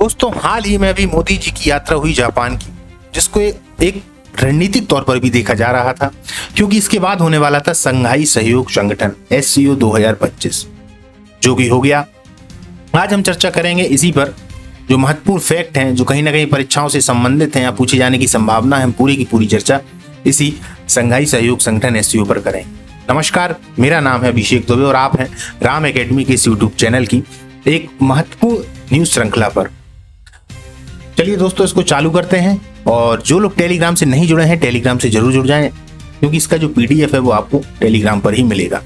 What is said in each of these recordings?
दोस्तों, हाल ही में अभी मोदी जी की यात्रा हुई जापान की, जिसको एक रणनीतिक तौर पर भी देखा जा रहा था, क्योंकि इसके बाद होने वाला था संघाई सहयोग संगठन SCO 2025, जो कि हो गया। आज हम चर्चा करेंगे इसी पर, जो महत्वपूर्ण फैक्ट हैं, जो कहीं ना कहीं परीक्षाओं से संबंधित हैं या पूछे जाने की संभावना है। हम पूरी की पूरी चर्चा इसी संघाई सहयोग संगठन SCO पर करें। नमस्कार, मेरा नाम है अभिषेक दुबे और आप हैं राम एकेडमी के इस यूट्यूब चैनल की एक महत्वपूर्ण न्यूज श्रृंखला पर। चलिए दोस्तों, इसको चालू करते हैं। और जो लोग टेलीग्राम से नहीं जुड़े हैं, टेलीग्राम से जरूर जुड़ जाएं, क्योंकि इसका जो PDF है वो आपको टेलीग्राम पर ही मिलेगा।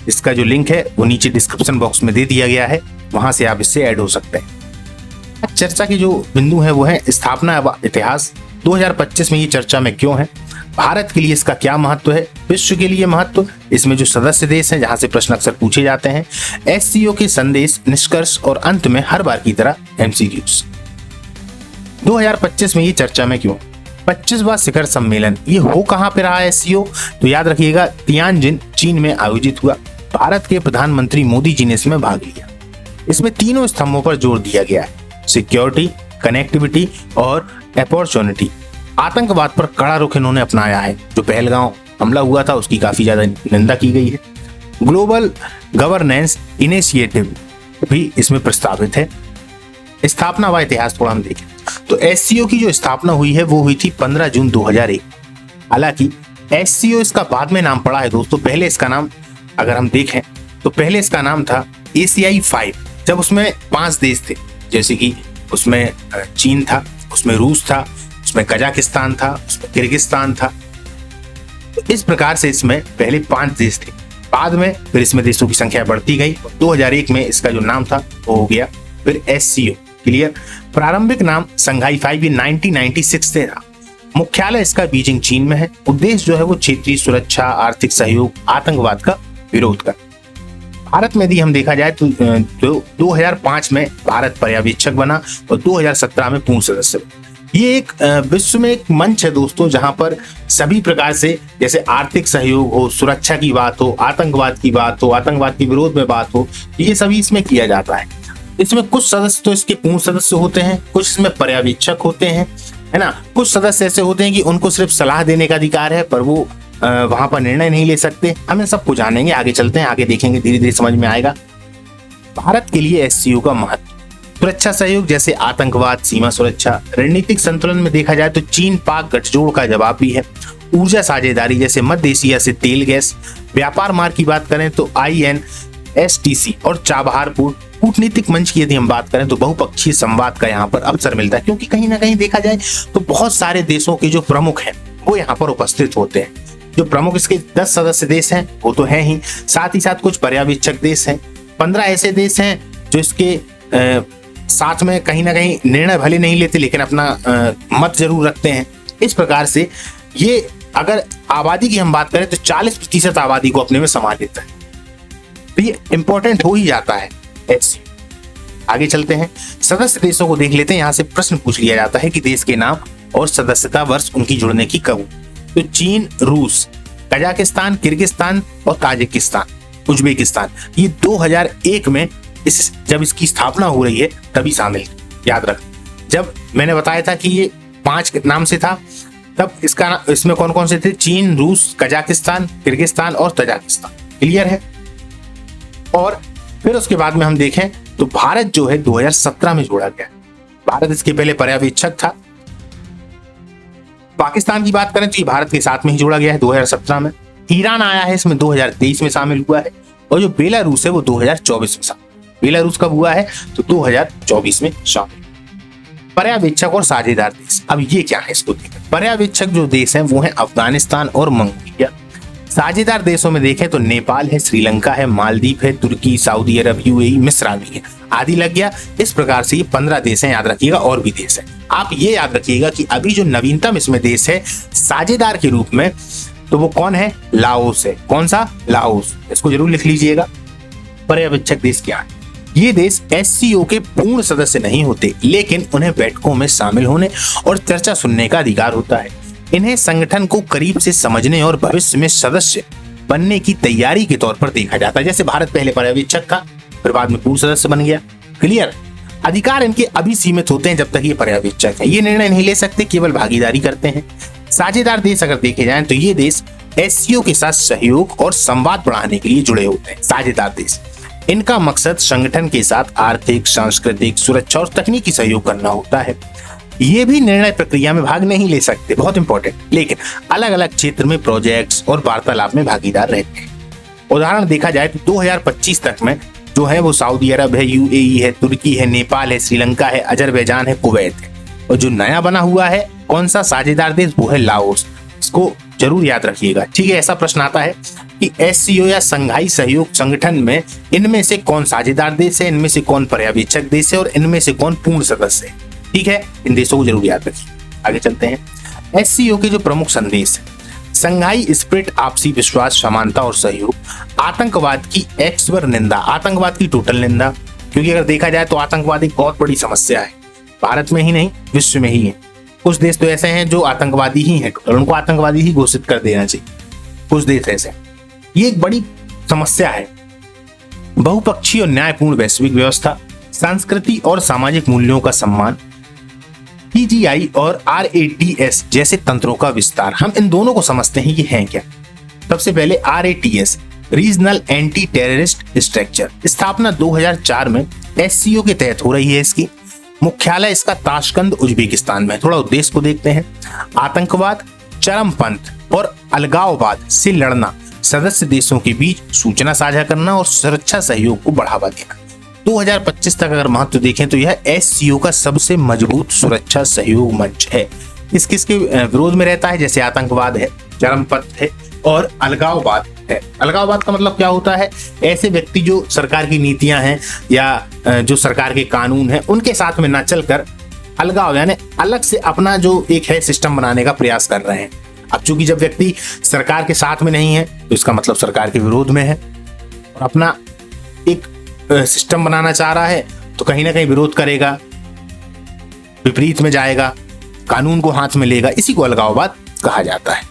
इसका जो लिंक है वो नीचे डिस्क्रिप्शन बॉक्स में दे दिया गया है, वहां से आप इससे ऐड हो सकते हैं। आज चर्चा की जो बिंदु है वो है स्थापना व इतिहास 2025 में ये चर्चा में क्यों है, भारत के लिए इसका क्या महत्व है, विश्व के लिए महत्व, इसमें जो सदस्य देश हैं जहां से प्रश्न अक्सर पूछे जाते हैं, SCO के संदेश, निष्कर्ष और अंत में हर बार की तरह MCQs। 2025 में ये चर्चा में क्यों, 25वां शिखर सम्मेलन ये हो कहां पे रहा है SCO, तो याद रखिएगा तियानजिन चीन में आयोजित हुआ। भारत के प्रधानमंत्री मोदी जी ने इसमें भाग लिया। इसमें तीनों स्तंभों पर जोर दिया गया है, सिक्योरिटी, कनेक्टिविटी और अपॉर्चुनिटी। आतंकवाद पर कड़ा रुख इन्होंने अपनाया है। जो पहलगांव हमला हुआ था उसकी काफी ज्यादा निंदा की गई है। ग्लोबल गवर्नेंस इनिशिएटिव भी इसमें प्रस्तावित है। स्थापना व इतिहास थोड़ा हम देखें तो SCO की जो स्थापना हुई है वो हुई थी 15 जून 2001। हालांकि SCO इसका बाद में नाम पड़ा है दोस्तों। पहले इसका नाम अगर हम देखें तो पहले इसका नाम था ACI 5, जब उसमें 5 देश थे, जैसे कि उसमें चीन था, उसमें रूस था, उसमें कजाकिस्तान था, उसमें किर्गिस्तान था। तो इस प्रकार से इसमें पहले 5 देश थे। बाद में फिर इसमें देशों की संख्या बढ़ती गई। 2001 में इसका जो नाम था वो हो गया फिर SCO। क्लियर। प्रारंभिक नाम संघाई 5 1996 से था। मुख्यालय इसका बीजिंग चीन में है। उद्देश्य जो है वो क्षेत्रीय सुरक्षा, आर्थिक सहयोग, आतंकवाद का विरोध का। भारत में यदि हम देखा जाए तो 2005 में भारत पर्यवेक्षक बना और 2017 में पूर्ण सदस्य। ये एक विश्व में एक मंच है दोस्तों, जहां पर सभी प्रकार से, जैसे आर्थिक सहयोग हो, सुरक्षा की बात हो, आतंकवाद की बात हो, आतंकवाद के विरोध में बात हो, ये सभी इसमें किया जाता है। इसमें कुछ सदस्य तो इसके पूर्ण सदस्य होते हैं, कुछ इसमें पर्यवेक्षक होते हैं, है ना। कुछ सदस्य ऐसे होते हैं कि उनको सिर्फ सलाह देने का अधिकार है, पर वो वहां पर निर्णय नहीं ले सकते। हम इन सबको जानेंगे, आगे चलते हैं, आगे देखेंगे, धीरे धीरे समझ में आएगा। भारत के लिए SCO का महत्व, सुरक्षा सहयोग जैसे आतंकवाद, सीमा सुरक्षा, रणनीतिक संतुलन में देखा जाए तो चीन पाक गठजोड़ का जवाब भी है। ऊर्जा साझेदारी जैसे मध्य एशिया से तेल गैस, व्यापार मार्ग की बात करें तो INSTC और चाबहार पोर्ट। कूटनीतिक मंच की यदि हम बात करें तो बहुपक्षीय संवाद का यहाँ पर अवसर मिलता है, क्योंकि कहीं ना कहीं देखा जाए तो बहुत सारे देशों के जो प्रमुख हैं वो यहाँ पर उपस्थित होते हैं। जो प्रमुख इसके 10 सदस्य देश हैं वो तो हैं ही, साथ ही साथ कुछ पर्यवेक्षक देश हैं। 15 ऐसे देश हैं जो इसके साथ में कहीं ना कहीं निर्णय भले नहीं लेते, लेकिन अपना मत जरूर रखते हैं। इस प्रकार से ये, अगर आबादी की हम बात करें तो 40% आबादी को अपने में समा लेता है। तो ये इंपॉर्टेंट हो ही जाता है SCO। आगे चलते हैं, सदस्य देशों को देख लेते हैं। यहाँ से प्रश्न पूछ लिया जाता है कि देश के नाम और सदस्यता वर्ष उनकी जुड़ने की कब। तो चीन, रूस, कजाकिस्तान, किर्गिस्तान और ताजिकिस्तान, उज्बेकिस्तान, ये 2001 में जब इसकी स्थापना हो रही है तभी शामिल। याद रख, जब मैंने बताया था कि ये 5 नाम से था, तब इसमें कौन कौन से थे? चीन, रूस, कजाकिस्तान, किर्गिस्तान और ताजिकिस्तान। क्लियर है। और फिर उसके बाद में हम देखें तो भारत जो है 2017 में जोड़ा गया। भारत इसके पहले पर्यवेक्षक था। पाकिस्तान की बात करें तो ये भारत के साथ में ही जोड़ा गया है 2017 में। ईरान आया है इसमें 2023 में शामिल हुआ है। और जो बेलारूस है वो 2024 में शामिल। बेलारूस कब हुआ है? तो 2024 में शामिल। पर्यवेक्षक और साझेदार देश, अब ये क्या है इसको देखें। पर्यवेक्षक जो देश हैं वो हैं अफगानिस्तान और मंगोलिया। साझेदार देशों में देखें तो नेपाल है, श्रीलंका है, मालदीव है, तुर्की, सऊदी अरब, UAE, मिस्र आदि है। आदि लग गया। इस प्रकार से ये 15 देश हैं, याद रखिएगा। और भी देश हैं। आप ये याद रखिएगा कि अभी जो नवीनतम इसमें देश है साझेदार के रूप में, तो वो कौन है? लाओस है। कौन सा? लाओस। इसको जरूर लिख लीजिएगा। पर्यवेक्षक देश क्या है? ये देश SCO के पूर्ण सदस्य नहीं होते, लेकिन उन्हें बैठकों में शामिल होने और चर्चा सुनने का अधिकार होता है। इन्हें संगठन को करीब से समझने और भविष्य में सदस्य बनने की तैयारी के तौर पर देखा जाता है। जैसे भारत पहले पर्यवेक्षक था, फिर बाद में पूर्ण सदस्य बन गया। क्लियर। अधिकार इनके अभी सीमित होते हैं जब तक ये पर्यवेक्षक है, ये निर्णय नहीं ले सकते, केवल भागीदारी करते हैं। साझेदार देश अगर देखे जाएं तो ये देश एससीओ के साथ सहयोग और संवाद बढ़ाने के लिए जुड़े होते हैं। साझेदार देश, इनका मकसद संगठन के साथ आर्थिक, सांस्कृतिक, सुरक्षा और तकनीकी सहयोग करना होता है। ये भी निर्णय प्रक्रिया में भाग नहीं ले सकते, बहुत इंपॉर्टेंट, लेकिन अलग अलग क्षेत्र में प्रोजेक्ट्स और वार्तालाप में भागीदार रहते हैं। उदाहरण देखा जाए तो 2025 तक में जो है वो सऊदी अरब है, यूएई है, तुर्की है, नेपाल है, श्रीलंका है, अजरबैजान है, कुवैत है। और जो नया बना हुआ है कौन सा साझेदार देश, वो है लाओस। इसको जरूर याद रखिएगा। ठीक है, ऐसा प्रश्न आता है कि एससीओ या संघाई सहयोग संगठन में इनमें से कौन साझेदार देश है, इनमें से कौन पर्यवेक्षक देश है और इनमें से कौन पूर्ण सदस्य है। ठीक है, इन देशों को जरूर याद रखिए। आगे चलते हैं। एससीओ के जो प्रमुख संदेश है, संघाई स्पिरिट, आपसी विश्वास, समानता और सहयोग, आतंकवाद की एक्सवर निंदा, आतंकवाद की टोटल निंदा, क्योंकि अगर देखा जाए तो आतंकवाद एक बहुत बड़ी समस्या है, भारत में ही नहीं विश्व में ही है। कुछ देश तो ऐसे हैं जो आतंकवादी ही हैं, टोटल उनको आतंकवादी ही घोषित कर देना चाहिए। कुछ देश ऐसे, ये एक बड़ी समस्या है। बहुपक्षीय और न्यायपूर्ण वैश्विक व्यवस्था, सांस्कृतिक और सामाजिक मूल्यों का सम्मान, टीजीआई और आरएटीएस जैसे तंत्रों का विस्तार। हम इन दोनों को समझते हैं, ये हैं क्या। सबसे पहले आरएटीएस, रीजनल एंटी टेररिस्ट स्ट्रक्चर, स्थापना 2004 में एससीओ के तहत हो रही है। इसकी मुख्यालय इसका ताशकंद उज्बेकिस्तान में। थोड़ा उद्देश्य को देखते हैं। आतंकवाद, चरमपंथ और अलगाववाद से लड़ना, सदस्य देशों के बीच सूचना साझा करना और सुरक्षा सहयोग को बढ़ावा देना। 2025 तक अगर महत्व देखें तो यह एससीओ का सबसे मजबूत सुरक्षा सहयोग मंच है। किस किस के विरोध में रहता है, जैसे आतंकवाद है, चरमपंथ है और अलगाववाद है। अलगाववाद का मतलब क्या होता है, ऐसे व्यक्ति जो सरकार की नीतियां हैं या जो सरकार के कानून हैं उनके साथ में ना चलकर अलगाव यानी अलग से अपना जो एक है सिस्टम बनाने का प्रयास कर रहे हैं। अब चूंकि जब व्यक्ति सरकार के साथ में नहीं है तो इसका मतलब सरकार के विरोध में है और अपना एक सिस्टम बनाना चाह रहा है, तो कहीं ना कहीं विरोध करेगा, विपरीत में जाएगा, कानून को हाथ में लेगा। इसी को अलगाववाद कहा जाता है।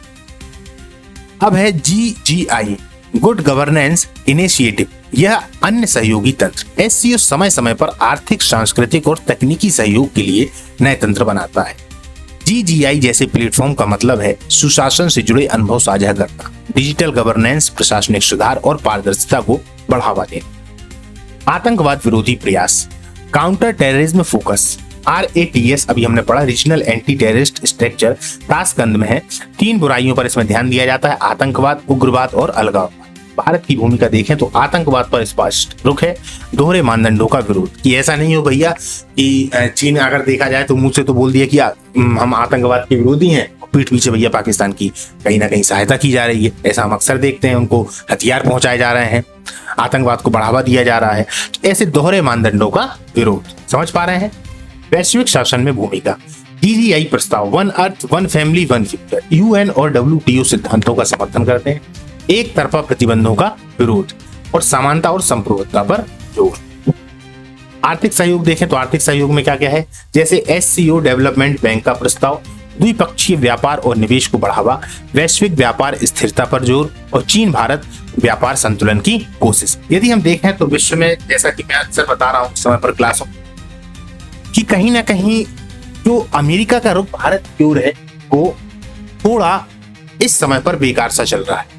अब है जीजीआई, गुड गवर्नेंस इनिशिएटिव। यह अन्य सहयोगी तंत्र। एससीओ समय समय पर आर्थिक, सांस्कृतिक और तकनीकी सहयोग के लिए नए तंत्र बनाता है। जीजीआई जैसे प्लेटफॉर्म का मतलब है सुशासन से जुड़े अनुभव साझा करना, डिजिटल गवर्नेंस, प्रशासनिक सुधार और पारदर्शिता को बढ़ावा देना। आतंकवाद विरोधी प्रयास, काउंटर टेररिज्म फोकस। आरएटीएस अभी हमने पढ़ा, regional anti terrorist structure, Tashkent में है। 3 बुराइयों पर इसमें ध्यान दिया जाता है, आतंकवाद, उग्रवाद और अलगाववाद। भारत की भूमिका देखें तो आतंकवाद पर स्पष्ट रुख है, दोहरे मानदंडों का विरोध। कि ऐसा नहीं हो भैया कि चीन अगर देखा जाए तो मुंह से तो बोल दिया कि हम आतंकवाद के विरोधी हैं, पीठ पीछे भैया पाकिस्तान की कहीं ना कहीं सहायता की जा रही है। ऐसा हम अक्सर देखते हैं, उनको हथियार पहुंचाए जा रहे हैं, आतंकवाद को बढ़ावा दिया जा रहा है। ऐसे दोहरे मानदंडों का विरोध। समझ पा रहे हैं। वैश्विक शासन में भूमिका, जीजीआई प्रस्ताव, one earth, one family, one future, UN और डब्ल्यूटीओ सिद्धांतों का समर्थन करते हैं। एक तरफा प्रतिबंधों का विरोध और समानता और संप्रभुता पर जोर। आर्थिक सहयोग देखें तो आर्थिक सहयोग में क्या क्या है, जैसे एससीओ डेवलपमेंट बैंक का प्रस्ताव, द्विपक्षीय व्यापार और निवेश को बढ़ावा, वैश्विक व्यापार स्थिरता पर जोर और चीन भारत व्यापार संतुलन की कोशिश। यदि हम देखें तो विश्व में, जैसा कि मैं अक्सर बता रहा हूं समय पर क्लासों, कि कहीं ना कहीं जो अमेरिका का रुख भारत की ओर है वो थोड़ा इस समय पर बेकार सा चल रहा है।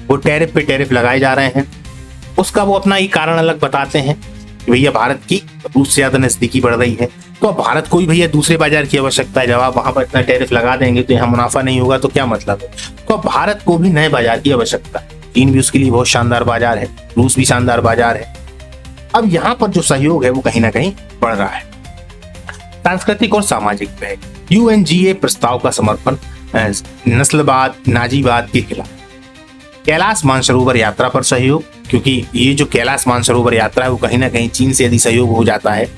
वो टैरिफ पे टैरिफ लगाए जा रहे हैं, उसका वो अपना ही कारण अलग बताते हैं कि भैया भारत की रूस से ज्यादा नजदीकी बढ़ रही है, तो अब भारत को भी भैया दूसरे बाजार की आवश्यकता है। जब आप वहां पर इतना टैरिफ लगा देंगे तो यहाँ मुनाफा नहीं होगा तो क्या मतलब है। तो अब भारत को भी नए बाजार की आवश्यकता है। चीन भी उसके लिए बहुत शानदार बाजार है, रूस भी शानदार बाजार है। अब यहाँ पर जो सहयोग है वो कहीं ना कहीं बढ़ रहा है। सांस्कृतिक और सामाजिक पहल, यूएनजीए प्रस्ताव का समर्पण, नस्लवाद, नाजीवाद के खिलाफ। कैलाश मानसरोवर यात्रा पर सहयोग, क्योंकि ये जो कैलाश मानसरोवर यात्रा है वो कहीं ना कहीं चीन से यदि सहयोग हो जाता है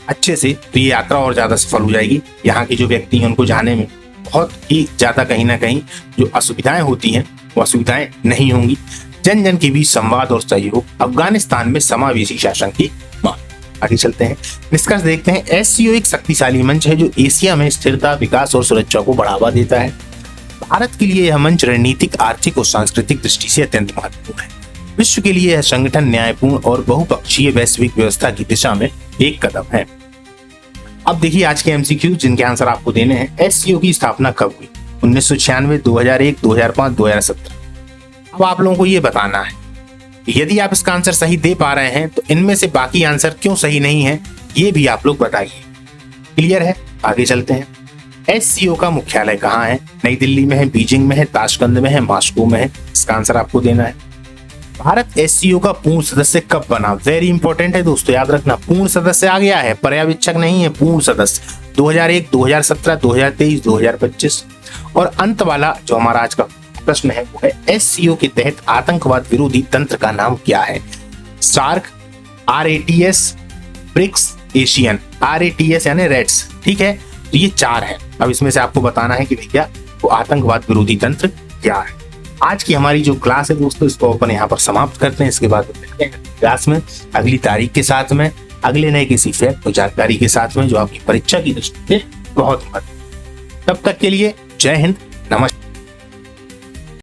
अच्छे से तो ये यात्रा और ज्यादा सफल हो जाएगी। यहाँ के जो व्यक्ति हैं उनको जाने में बहुत ही ज्यादा कहीं ना कहीं जो असुविधाएं होती हैं वो असुविधाएं नहीं होंगी। जन जन के बीच संवाद और सहयोग, अफगानिस्तान में समावेशी शासन की मांग। आगे चलते हैं, निष्कर्ष देखते हैं। एससीओ एक शक्तिशाली मंच है जो एशिया में स्थिरता, विकास और सुरक्षा को बढ़ावा देता है। भारत के लिए यह मंच रणनीतिक, आर्थिक और सांस्कृतिक दृष्टि से अत्यंत महत्वपूर्ण है। विश्व के लिए यह संगठन न्यायपूर्ण और बहुपक्षीय वैश्विक व्यवस्था की दिशा में एक कदम है। अब देखिए आज के एमसीक्यू जिनके आंसर आपको देने हैं। एससीओ की स्थापना कब हुई? 1996, 2001, 2005, 2017। अब आप लोगों को ये बताना है, यदि आप इसका आंसर सही दे पा रहे हैं तो इनमें से बाकी आंसर क्यों सही नहीं है ये भी आप लोग बताइए। क्लियर है? आगे चलते हैं। एससीओ का मुख्यालय कहाँ है? नई दिल्ली में है, बीजिंग में है, ताशकंद में है, मॉस्को में है? इसका आंसर आपको देना है। भारत एससीओ का पूर्ण सदस्य कब बना? वेरी इंपॉर्टेंट है दोस्तों, याद रखना। पूर्ण सदस्य आ गया है, पर्यवेक्षक नहीं है, पूर्ण सदस्य। 2001, 2017, 2023, 2025। और अंत वाला जो हमारा आज का प्रश्न है वो है एससीओ के तहत आतंकवाद विरोधी तंत्र का नाम क्या है? SAARC, RATS, BRICS, ASEAN. RATS यानी रेड्स, ठीक है। तो ये 4 है। अब इसमें से आपको बताना है कि भैया वो आतंकवाद विरोधी तंत्र क्या है। आज की हमारी जो क्लास है दोस्तों इसको अपन यहाँ पर समाप्त करते हैं। इसके बाद मिलते हैं क्लास में अगली तारीख के साथ में, अगले नए किसी फैक्ट और जानकारी के साथ में जो आपकी परीक्षा की दृष्टि से बहुत महत्वपूर्ण। तब तक के लिए जय हिंद, नमस्कार।